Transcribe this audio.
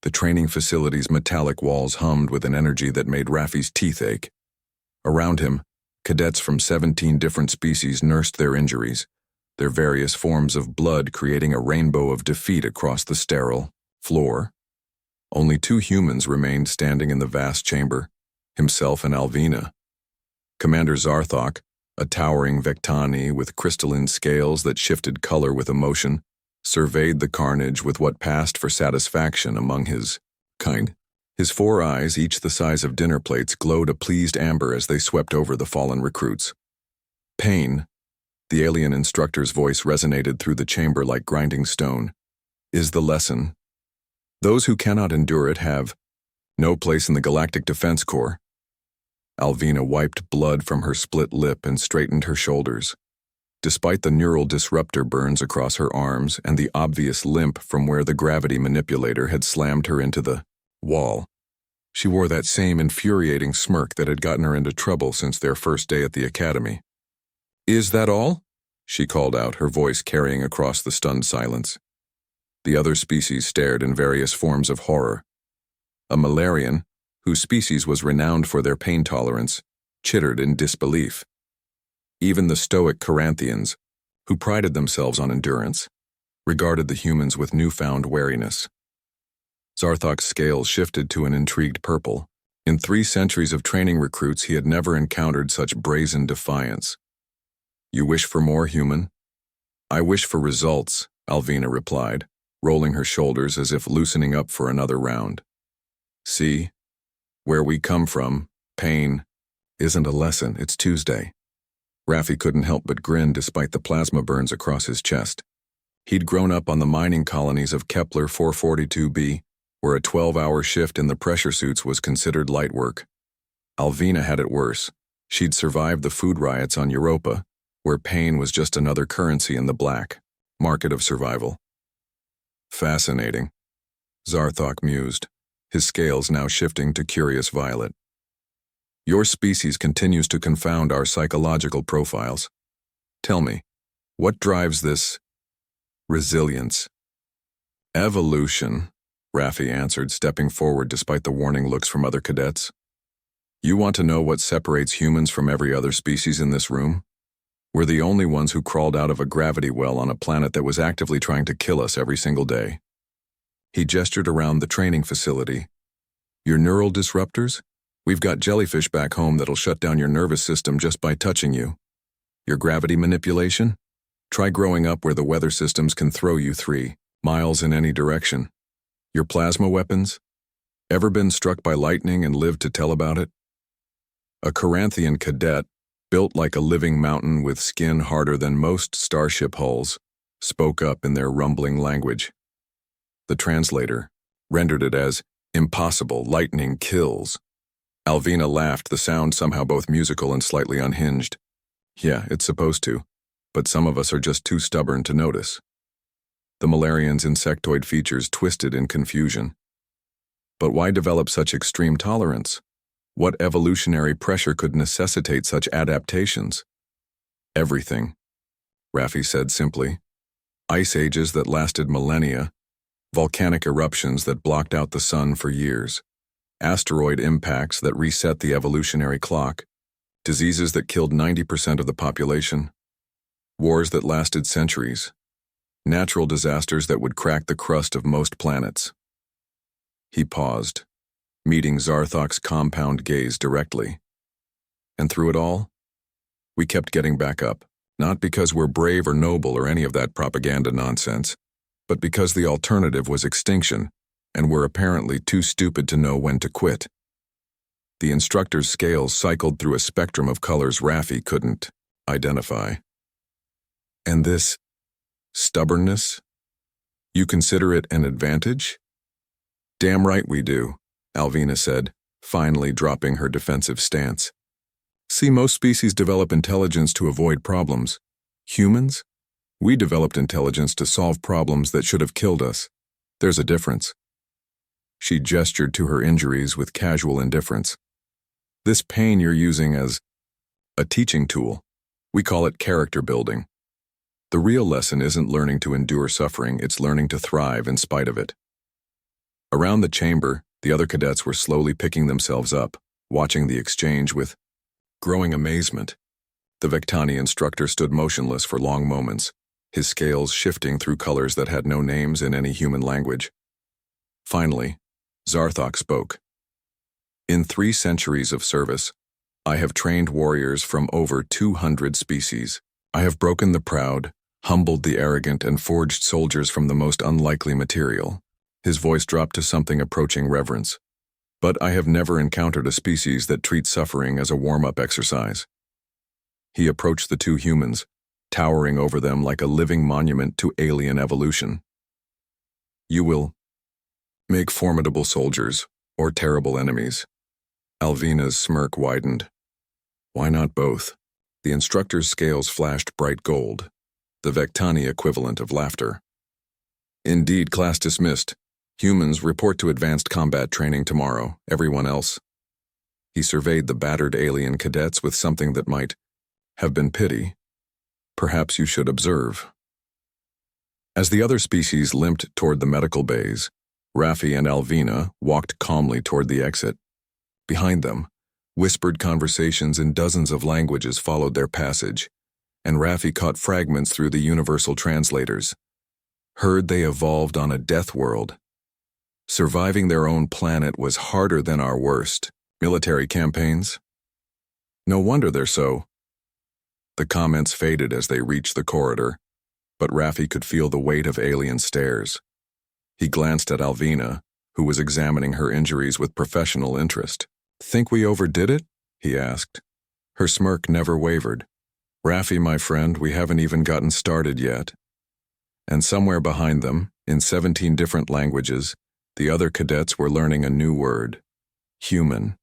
The training facility's metallic walls hummed with an energy that made Raffi's teeth ache. Around him, cadets from 17 different species nursed their injuries, their various forms of blood creating a rainbow of defeat across the sterile floor. Only 2 humans remained standing in the vast chamber, himself and Alvina. Commander Zarthok, a towering Vectani with crystalline scales that shifted color with emotion, surveyed the carnage with what passed for satisfaction among his kind. His 4 eyes, each the size of dinner plates, glowed a pleased amber as they swept over the fallen recruits. Pain, the alien instructor's voice resonated through the chamber like grinding stone, is the lesson. Those who cannot endure it have no place in the Galactic Defense Corps. Alvina wiped blood from her split lip and straightened her shoulders. Despite the neural disruptor burns across her arms and the obvious limp from where the gravity manipulator had slammed her into the wall, she wore that same infuriating smirk that had gotten her into trouble since their first day at the academy. "Is that all?" she called out, her voice carrying across the stunned silence. The other species stared in various forms of horror. A Malarian, whose species was renowned for their pain tolerance, chittered in disbelief. Even the stoic Caranthians, who prided themselves on endurance, regarded the humans with newfound wariness. Zarthok's scales shifted to an intrigued purple. In 3 centuries of training recruits, he had never encountered such brazen defiance. "You wish for more, human?" "I wish for results," Alvina replied, rolling her shoulders as if loosening up for another round. "See? Where we come from, pain isn't a lesson, it's Tuesday." Raffi couldn't help but grin despite the plasma burns across his chest. He'd grown up on the mining colonies of Kepler 442b, where a 12-hour shift in the pressure suits was considered light work. Alvina had it worse. She'd survived the food riots on Europa, where pain was just another currency in the black market of survival. "Fascinating," Zarthok mused, his scales now shifting to curious violet. "Your species continues to confound our psychological profiles. Tell me, what drives this resilience?" "Evolution," Raffi answered, stepping forward despite the warning looks from other cadets. "You want to know what separates humans from every other species in this room? We're the only ones who crawled out of a gravity well on a planet that was actively trying to kill us every single day." He gestured around the training facility. "Your neural disruptors? We've got jellyfish back home that'll shut down your nervous system just by touching you. Your gravity manipulation? Try growing up where the weather systems can throw you 3 miles in any direction. Your plasma weapons? Ever been struck by lightning and lived to tell about it?" A Caranthian cadet, built like a living mountain with skin harder than most starship hulls, spoke up in their rumbling language. The translator rendered it as, "Impossible, lightning kills." Alvina laughed, the sound somehow both musical and slightly unhinged. "Yeah, it's supposed to, but some of us are just too stubborn to notice." The Malarian's insectoid features twisted in confusion. But why develop such extreme tolerance? What evolutionary pressure could necessitate such adaptations? "Everything," Raffi said simply. "Ice ages that lasted millennia, volcanic eruptions that blocked out the sun for years, asteroid impacts that reset the evolutionary clock, diseases that killed 90% of the population, wars that lasted centuries, natural disasters that would crack the crust of most planets." He paused, meeting Zarthok's compound gaze directly. "And through it all, we kept getting back up, not because we're brave or noble or any of that propaganda nonsense, but because the alternative was extinction, and we're apparently too stupid to know when to quit." The instructor's scales cycled through a spectrum of colors Raffi couldn't identify. "And this stubbornness? You consider it an advantage?" "Damn right we do," Alvina said, finally dropping her defensive stance. "See, most species develop intelligence to avoid problems. Humans? We developed intelligence to solve problems that should have killed us. There's a difference." She gestured to her injuries with casual indifference. "This pain you're using as a teaching tool. We call it character building. The real lesson isn't learning to endure suffering, it's learning to thrive in spite of it." Around the chamber, the other cadets were slowly picking themselves up, watching the exchange with growing amazement. The Vectani instructor stood motionless for long moments, his scales shifting through colors that had no names in any human language. Finally, Zarthok spoke. In 3 centuries of service, I have trained warriors from over 200 species. I have broken the proud, humbled the arrogant, and forged soldiers from the most unlikely material. His voice dropped to something approaching reverence. But I have never encountered a species that treats suffering as a warm-up exercise. He approached the 2 humans, towering over them like a living monument to alien evolution. You will make formidable soldiers or terrible enemies. Alvina's smirk widened. Why not both? The instructor's scales flashed bright gold, the Vectani equivalent of laughter. Indeed, class dismissed. Humans report to advanced combat training tomorrow. Everyone else. He surveyed the battered alien cadets with something that might have been pity. Perhaps you should observe. As the other species limped toward the medical bays, Raffi and Alvina walked calmly toward the exit. Behind them, whispered conversations in dozens of languages followed their passage, and Raffi caught fragments through the universal translators. Heard they evolved on a death world. Surviving their own planet was harder than our worst military campaigns. No wonder they're so. The comments faded as they reached the corridor, but Raffi could feel the weight of alien stares. He glanced at Alvina, who was examining her injuries with professional interest. Think we overdid it? He asked. Her smirk never wavered. Raffi, my friend, we haven't even gotten started yet. And somewhere behind them, in 17 different languages, the other cadets were learning a new word. Human.